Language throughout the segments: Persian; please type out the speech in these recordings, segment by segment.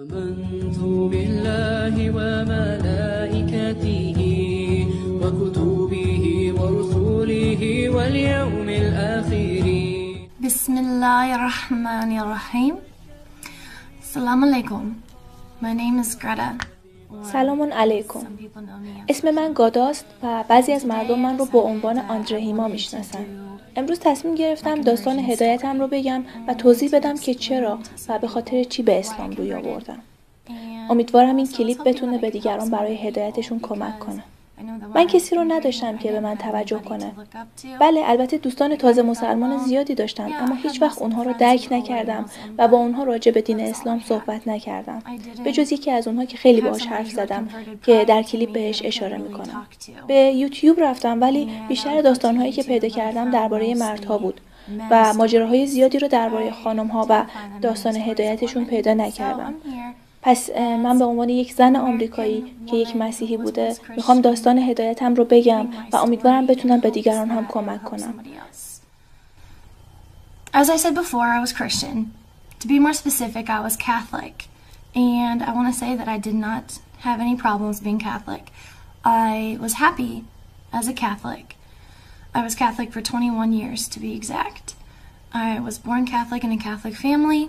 آمنت بالله وملائكته وكتبه ورسله واليوم الآخر. بسم الله الرحمن الرحیم. Assalamu alaikum. My name is Greta. سلام علیکم. اسم من گاداست و بعضی از مردم من رو با عنوان آندرهیما میشناسن. امروز تصمیم گرفتم داستان هدایتم رو بگم و توضیح بدم که چرا و به خاطر چی به اسلام روی آوردم. امیدوارم این کلیپ بتونه به دیگران برای هدایتشون کمک کنه. من کسی رو نداشتم که به من توجه کنه. بله، البته دوستان تازه مسلمان زیادی داشتم، اما هیچ وقت اونها رو درک نکردم و با اونها راجع به دین اسلام صحبت نکردم. به جز یکی از اونها که خیلی باهاش حرف زدم که در کلیپ بهش اشاره میکنم. به یوتیوب رفتم ولی بیشتر داستانهایی که پیدا کردم درباره مردها بود و ماجراهای زیادی رو درباره خانم‌ها و داستان هدایتشون پیدا نکردم. پس من به عنوان یک زن آمریکایی که یک مسیحی بوده میخوام داستان هدایتم رو بگم و امیدوارم بتونم به دیگران هم کمک کنم. As I said before, I was Christian. To be more specific, I was Catholic. And I want to say that I did not have any problems being Catholic. I was happy as a Catholic. I was Catholic for 21 years to be exact. I was born Catholic in a Catholic family.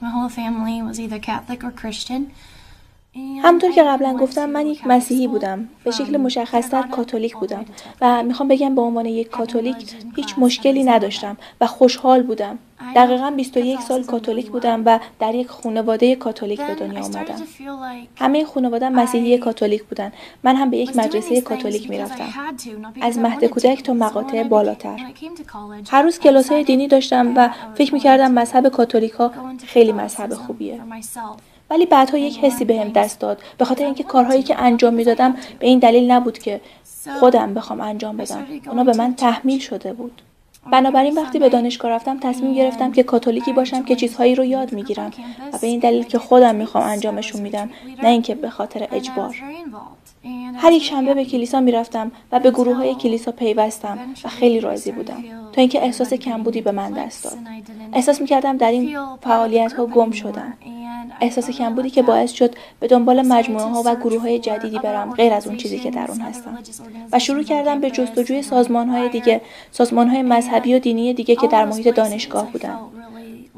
My whole family was either Catholic or Christian. همونطور که قبلا گفتم من یک مسیحی بودم، به شکل مشخص‌تر کاتولیک بودم و میخوام بگم به عنوان یک کاتولیک هیچ مشکلی نداشتم و خوشحال بودم. دقیقاً 21 سال کاتولیک بودم و در یک خانواده کاتولیک به دنیا آمدم. همه خانواده‌ام مسیحی کاتولیک بودن. من هم به یک مدرسه کاتولیک میرفتم. از مهد کودک تا مقاطع بالاتر. هر روز کلاس‌های دینی داشتم و فکر می‌کردم مذهب کاتولیک‌ها خیلی مذهب خوبیه. ولی بعدها یک حسی بهم دست داد، به خاطر اینکه کارهایی که انجام میدادم به این دلیل نبود که خودم بخوام انجام بدم. اونا به من تحمیل شده بود. بنابراین وقتی به دانشگاه رفتم تصمیم گرفتم که کاتولیکی باشم که چیزهایی رو یاد میگیرم و به این دلیل که خودم میخوام انجامشون میدم، نه اینکه به خاطر اجبار. هر یک شنبه به کلیسا میرفتم و به گروه‌های کلیسا پیوستم و خیلی راضی بودم تا اینکه احساس کمبودی به من دست داد. احساس میکردم در این فعالیت‌ها گم شدم. احساس کمبودی که باعث شد به دنبال مجموعه‌ها و گروه‌های جدیدی برم غیر از اون چیزی که در اون هستم و شروع کردم به جستجوی سازمان‌های دیگه، سازمان‌های مذهبی و دینی دیگه که در محیط دانشگاه بودن.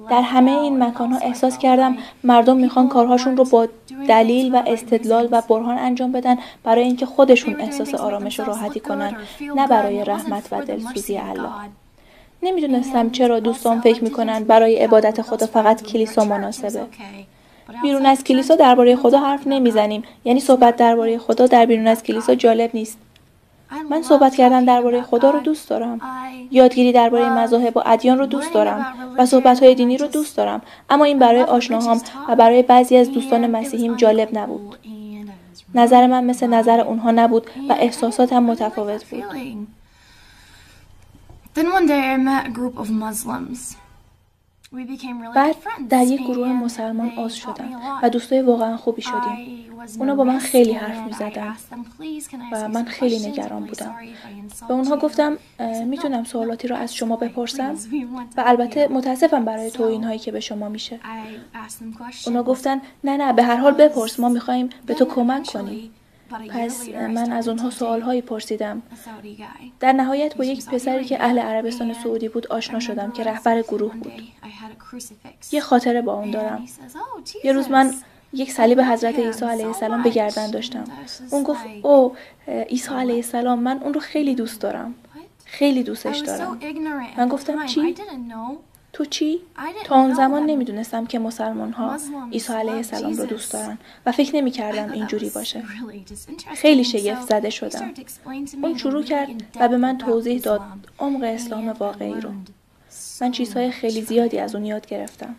در همه این مکان‌ها احساس کردم مردم میخوان کارهاشون رو با دلیل و استدلال و برهان انجام بدن برای اینکه خودشون احساس آرامش و راحتی کنن، نه برای رحمت و دلسوزی الله. نمیدونستم چرا دوستان فکر میکنن برای عبادت خدا فقط کلیسا مناسبه. بیرون از کلیسا درباره خدا حرف نمیزنیم، یعنی صحبت درباره خدا در بیرون از کلیسا جالب نیست. من صحبت کردن درباره خدا رو دوست دارم. یادگیری درباره مذاهب و ادیان رو دوست دارم و صحبت‌های دینی رو دوست دارم، اما این برای آشناهام و برای بعضی از دوستان مسیحیم جالب نبود. نظر من مثل نظر اونها نبود و احساساتم متفاوت بود. Then one day I met a group of Muslims. بعد در یک گروه مسلمان عضو شدم و دوستای واقعا خوبی شدیم. اونا با من خیلی حرف می زدن و من خیلی نگران بودم. به اونها گفتم میتونم سوالاتی رو از شما بپرسم و البته متاسفم برای توهین هایی که به شما میشه. اونا گفتن نه به هر حال بپرس، ما میخوایم به تو کمک کنیم. پس من از اونها سوالهایی پرسیدم. در نهایت با یک پسری که اهل عربستان سعودی بود آشنا شدم که رهبر گروه بود. یه خاطره با اون دارم. یه روز من یک صلیب حضرت عیسی علیه السلام به گردن داشتم. اون گفت او عیسی علیه السلام، من اون رو خیلی دوست دارم. خیلی دوستش دارم. من گفتم چی؟ تو چی؟ تا اون زمان نمیدونستم که مسلمان ها عیسی علیه السلام رو دوست دارن و فکر نمی کردم اینجوری باشه. خیلی شگفت زده شدم. اون شروع کرد و به من توضیح داد عمق اسلام واقعی رو. من چیزهای خیلی زیادی از اون یاد گرفتم.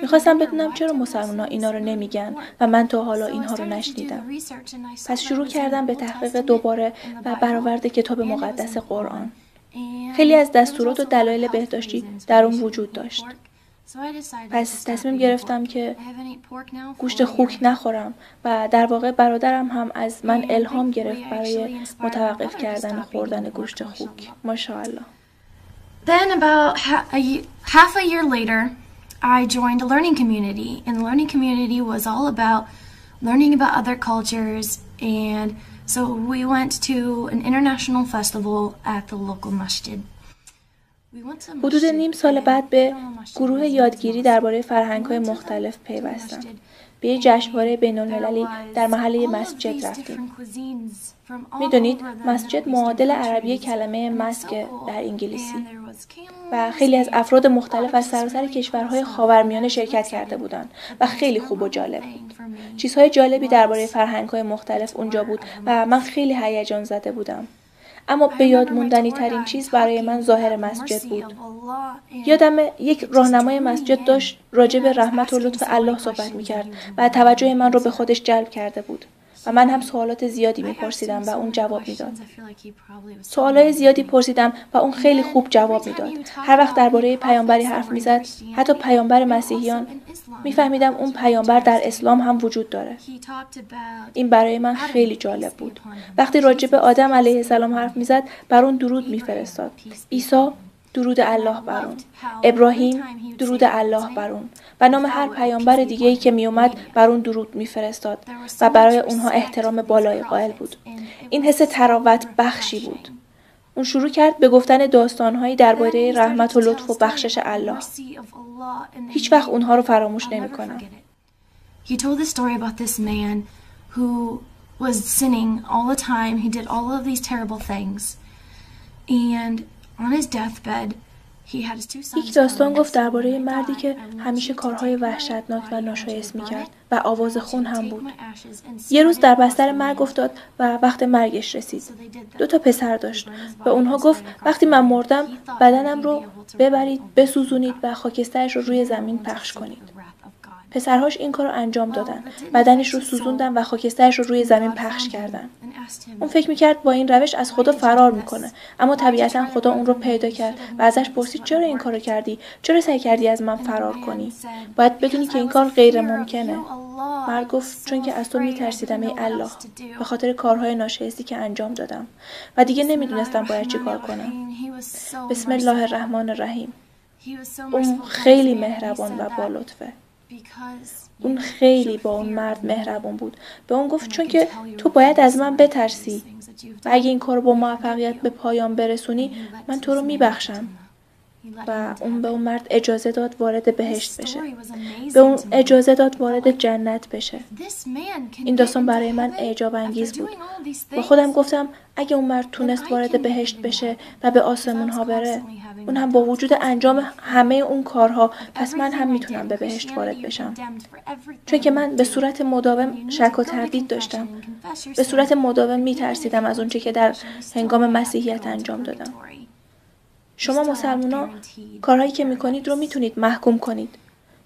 میخواستم بدونم چرا مسلمان ها اینا رو نمیگن و من تا حالا اینها رو نشنیدم. پس شروع کردم به تحقیق دوباره و برآورد کتاب مقدس قرآن. خیلی از دستورات و دلایل بهداشتی در اون وجود داشت. پس تصمیم گرفتم که گوشت خوک نخورم و در واقع برادرم هم از من الهام گرفت برای متوقف کردن خوردن گوشت خوک. ماشاءالله. Then about half a year later, I joined a learning community, and the learning community was all about learning about other cultures, and so we went to an international festival at the local masjid. حدود نیم سال بعد به گروه یادگیری درباره فرهنگ‌های مختلف پیوستم. به یک جشنواره بین‌المللی در محله مسجد رفتیم. میدونید مسجد معادل عربی کلمه مسک در انگلیسی و خیلی از افراد مختلف از سراسر کشورهای خاورمیانه شرکت کرده بودند و خیلی خوب و جالب بود. چیزهای جالبی درباره فرهنگ‌های مختلف اونجا بود و من خیلی هیجان زده بودم. اما به یاد موندنی ترین چیز برای من ظاهر مسجد بود. یادم یک راهنمای مسجد داشت راجع به رحمت و لطف الله صحبت می‌کرد و توجه من رو به خودش جلب کرده بود. و من هم سوالات زیادی می‌پرسیدم و اون جواب می‌داد. سوالای زیادی پرسیدم و اون خیلی خوب جواب می‌داد. هر وقت درباره پیامبری حرف می‌زد، حتی پیامبر مسیحیان، می‌فهمیدم اون پیامبر در اسلام هم وجود داره. این برای من خیلی جالب بود. وقتی راجع به آدم علیه السلام حرف می‌زد، بر اون درود می‌فرستاد. عیسی درود الله بر اون، ابراهیم درود الله بر اون و نام هر پیامبر دیگه‌ای که می اومد بر اون درود می‌فرستاد و برای اونها احترام بالای قائل بود. این حس تراوت بخشی بود. اون شروع کرد به گفتن داستان‌هایی درباره رحمت و لطف و بخشش الله. هیچ وقت اونها رو فراموش نمی‌کنم. He told the story about this man who was sinning all the time. He did all of these terrible things. And on his deathbed, he had his two sons. یک داستان گفت درباره مردی که همیشه کارهای وحشتناک و ناشایست میکرد و آواز خون هم بود. یه روز در بستر مرگ افتاد و وقت مرگش رسید. 2 پسر داشت. به اونها گفت وقتی من مردم بدنم رو ببرید، بسوزونید و خاکسترش رو روی زمین پخش کنید. پسرهاش این کار رو انجام دادن. بدنش رو سوزوندن و خاکسترش رو روی زمین پخش کردن. اون فکر میکرد با این روش از خدا فرار میکنه، اما طبیعتا خدا اون رو پیدا کرد و ازش پرسید چرا این کارو کردی؟ چرا سعی کردی از من فرار کنی؟ باید بدونی که این کار غیر ممکنه. مرد گفت چون که از تو میترسیدم ای الله، به خاطر کارهای ناشایستی که انجام دادم و دیگه نمیدونستم باید چی کار کنم. بسم الله الرحمن الرحیم. اون خیلی مهربان و با لطفه. اون خیلی با اون مرد مهربان بود. به اون گفت چون که تو باید از من بترسی و اگه این کار با موفقیت به پایان برسونی من تو رو میبخشم. و اون به اون مرد اجازه داد وارد بهشت بشه. به اون اجازه داد وارد جنت بشه. این داستان برای من اعجاب انگیز بود. با خودم گفتم اگه اون مرد تونست وارد بهشت بشه و به آسمون ها بره، اون هم با وجود انجام همه اون کارها، پس من هم میتونم به بهشت وارد بشم. چون که من به صورت مداوم شک و تردید داشتم. به صورت مداوم میترسیدم از اون چه که در هنگام مسیحیت انجام دادم. شما مسلمونا کارهایی که میکنید رو میتونید محکوم کنید.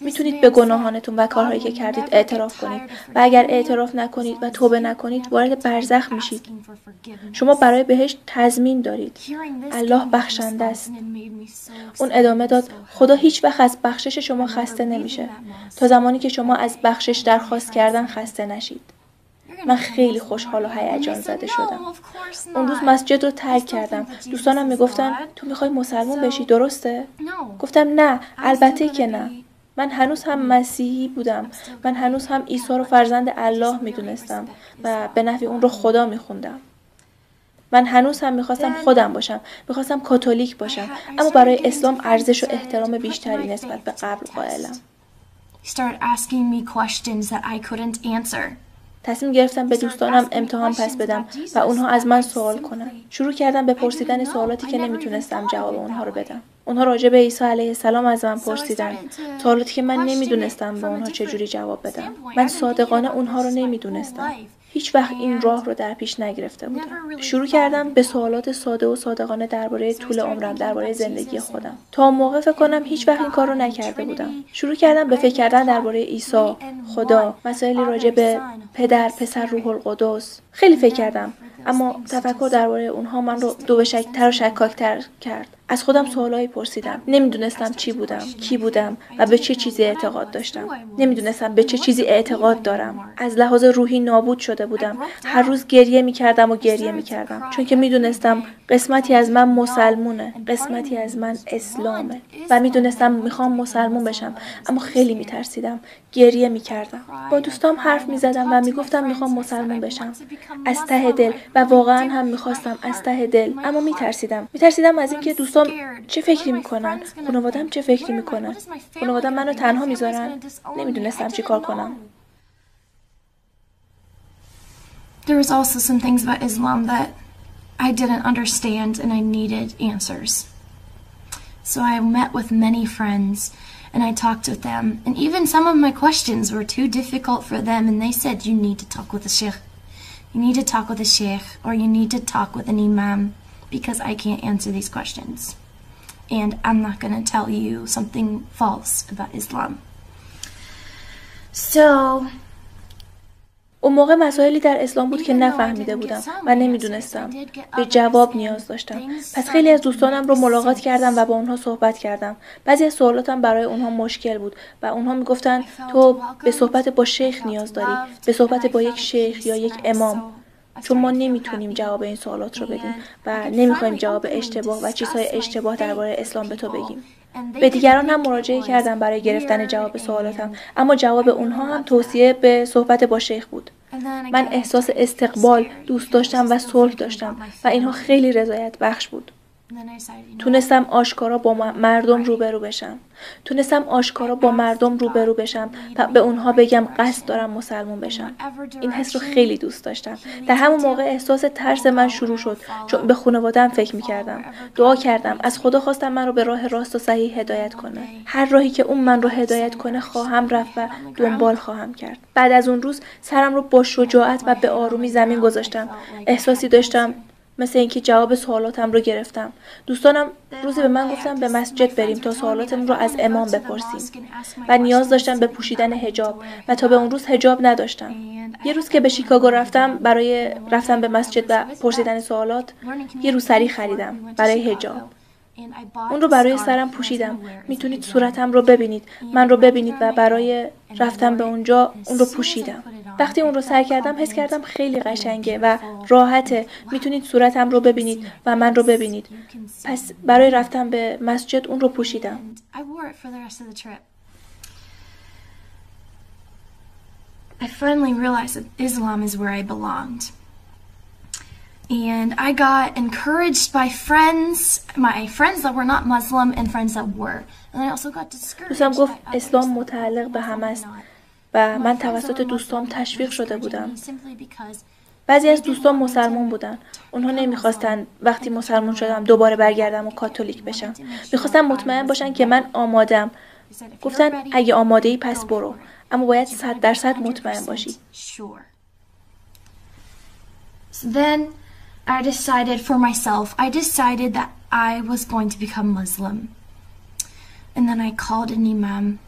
میتونید به گناهانتون و کارهایی که کردید اعتراف کنید و اگر اعتراف نکنید و توبه نکنید وارد برزخ میشید. شما برای بهشت تضمین دارید. الله بخشنده است. اون ادامه داد خدا هیچ وقت از بخشش شما خسته نمیشه تا زمانی که شما از بخشش درخواست کردن خسته نشید. من خیلی خوشحال و هیجان زده شدم. اون روز مسجد رو ترک کردم. دوستانم میگفتن تو میخوای مسلمان بشی، درسته؟ گفتم نه، البته که نه. من هنوز هم مسیحی بودم. من هنوز هم عیسی رو فرزند الله میدونستم و به نحوی اون رو خدا میخوندم. من هنوز هم میخواستم خودم باشم. میخواستم کاتولیک باشم. اما برای اسلام ارزش و احترام بیشتری نسبت به قبل قائلم. تصمیم گرفتم به دوستانم امتحان پس بدم و اونها از من سوال کنن. شروع کردم به پرسیدن سوالاتی که نمیتونستم جواب اونها رو بدم. اونها راجع به عیسی علیه السلام از من پرسیدن. سوالاتی که من نمیدونستم به اونها چجوری جواب بدم. من صادقانه اونها رو نمیدونستم. هیچ وقت این راه رو در پیش نگرفته بودم. شروع کردم به سوالات ساده و صادقانه درباره طول عمرم، درباره زندگی خودم. تا اون موقع فکر کنم هیچ وقت این کار رو نکرده بودم. شروع کردم به فکر کردن درباره عیسی، خدا، مسائلی راجع به پدر، پسر، روح القدس. خیلی فکر کردم، اما تفکر درباره اونها من رو دو به شک‌تر و شکاک‌تر کرد. از خودم سوالایی پرسیدم. نمیدونستم چی بودم، کی بودم و به چه چیزی اعتقاد داشتم. نمیدونستم به چه چیزی اعتقاد دارم. از لحاظ روحی نابود شده بودم. هر روز گریه میکردم و گریه میکردم. چون که میدونستم قسمتی از من مسلمونه، قسمتی از من اسلامه و میدونستم میخوام مسلمون بشم، اما خیلی میترسیدم. گریه میکردم. با دوستام حرف میزدم و میگفتم میخوام مسلمون بشم از ته دل و واقعا هم میخواستم از ته دل، اما میترسیدم از اینکه دوستام چه فکری میکنن، خانواده‌ام چه فکری میکنن، خانواده‌ام منو تنها میذارن. نمیدونستم چی کار کنم. There was also some things about Islam that I didn't understand and I needed answers. So I met with many friends and I talked with them, and even some of my questions were too difficult for them, and they said, you need to talk with a sheikh. You need to talk with a sheikh, or you need to talk with an imam, because I can't answer these questions. And I'm not going to tell you something false about Islam. So اون موقع مسائلی در اسلام بود که نفهمیده بودم و نمیدونستم. به جواب نیاز داشتم. پس خیلی از دوستانم رو ملاقات کردم و با اونها صحبت کردم. بعضی از سوالاتم برای اونها مشکل بود و اونها میگفتن تو به صحبت با شیخ نیاز داری، به صحبت با یک شیخ یا یک امام. چون ما نمیتونیم جواب این سوالات رو بدیم و نمیخوایم جواب اشتباه و چیزهای اشتباه درباره اسلام به تو بگیم. به دیگران هم مراجعه کردم برای گرفتن جواب سوالاتم، اما جواب اونها هم توصیه به صحبت با شیخ بود. من احساس استقبال، دوست داشتم و صلح داشتم و اینها خیلی رضایت بخش بود. تونستم آشکارا با مردم روبرو بشم و به اونها بگم قصد دارم مسلمون بشم. این حس رو خیلی دوست داشتم. در همون موقع احساس ترس من شروع شد، چون به خانواده‌ام فکر می‌کردم. دعا کردم، از خدا خواستم من رو به راه راست و صحیح هدایت کنه. هر راهی که اون من رو هدایت کنه خواهم رفت و دنبال خواهم کرد. بعد از اون روز سرم رو با شجاعت و به آرومی زمین گذاشتم. احساسی داشتم مثل اینکه جواب سوالاتم رو گرفتم. دوستانم روزی به من گفتن به مسجد بریم تا سوالاتمون رو از امام بپرسیم و نیاز داشتم به پوشیدن حجاب و تا به اون روز حجاب نداشتم. یه روز که به شیکاگو رفتم برای رفتن به مسجد و پرسیدن سوالات، یه روسری خریدم برای حجاب. اون رو برای سرم پوشیدم. میتونید صورتم رو ببینید، من رو ببینید و برای رفتن به اونجا اون رو پوشیدم. وقتی اون رو سر کردم حس کردم خیلی قشنگه و راحته. میتونید صورتم رو ببینید و من رو ببینید. پس برای رفتن به مسجد اون رو پوشیدم. I finally realized that Islam is where I belonged. And I got encouraged by my friends that were not Muslim and friends that were. And I also got discouraged. دوستم گفت اسلام متعلق به همه است و من توسط دوستام تشویق شده بودم. بعضی از دوستان مسلمان بودن. اونها نمیخواستن وقتی مسلمان شدم دوباره برگردم و کاتولیک بشم. میخواستن مطمئن باشن که من آمادم. گفتن اگه آماده ای پس برو، اما باید 100% مطمئن باشی. So then I decided for myself, that I was going to become Muslim. And then I called an imam.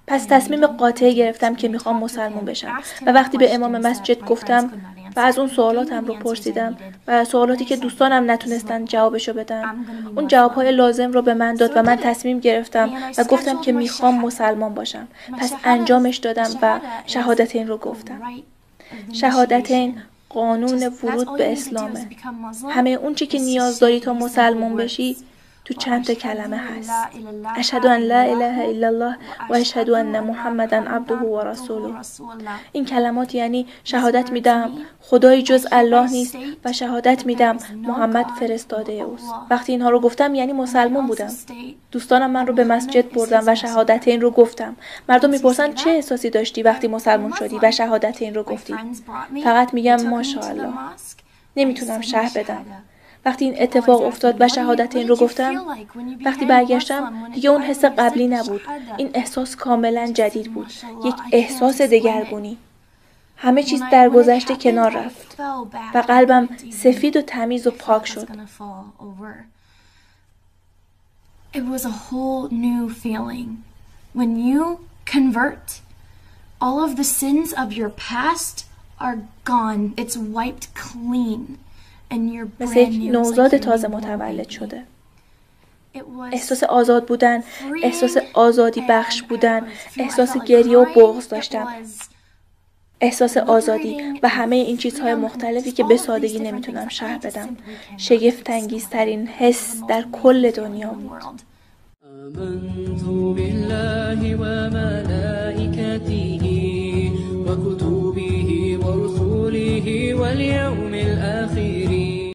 پس تصمیم قاطع گرفتم که میخوام مسلمان بشم و وقتی به امام مسجد گفتم و از اون سوالاتم رو پرسیدم و سوالاتی که دوستانم نتونستن جوابشو بدن، اون جوابهای لازم رو به من داد و من تصمیم گرفتم و گفتم که میخوام مسلمان باشم. پس انجامش دادم و شهادتین رو گفتم. شهادتین قانون ورود به اسلامه. همه اون چی که نیاز داری تا مسلمان بشی تو چند تا کلمه هست. اشهد ان لا اله الا الله و اشهد ان محمدا عبده و رسوله. این کلمات یعنی شهادت میدم خدایی جز الله نیست و شهادت میدم محمد فرستاده اوست. وقتی اینها رو گفتم یعنی مسلمان بودم. دوستانم من رو به مسجد بردن و شهادت این رو گفتم. مردم میپرسن چه احساسی داشتی وقتی مسلمان شدی و شهادت این رو گفتی؟ فقط میگم ماشاءالله. نمیتونم شرح بدم. وقتی این اتفاق افتاد و شهادت این رو گفتم، وقتی برگشتم دیگه اون حس قبلی نبود. این احساس کاملا جدید بود. یک احساس دگرگونی. همه چیز در گذشته کنار رفت و قلبم سفید و تمیز و پاک شد. It was a whole new feeling. When you convert, all of the sins of your past are gone. It's wiped clean. مثل یک نوزاد تازه متولد شده. احساس آزاد بودن، احساس آزادی بخش بودن، احساس گریه و بغض داشتم. احساس آزادی و همه این چیزهای مختلفی که به سادگی نمیتونم شرح بدم. شگفت انگیزترین حس در کل دنیا بود. آمنت بالله و ملائکته و کتبه و رسوله و الیوم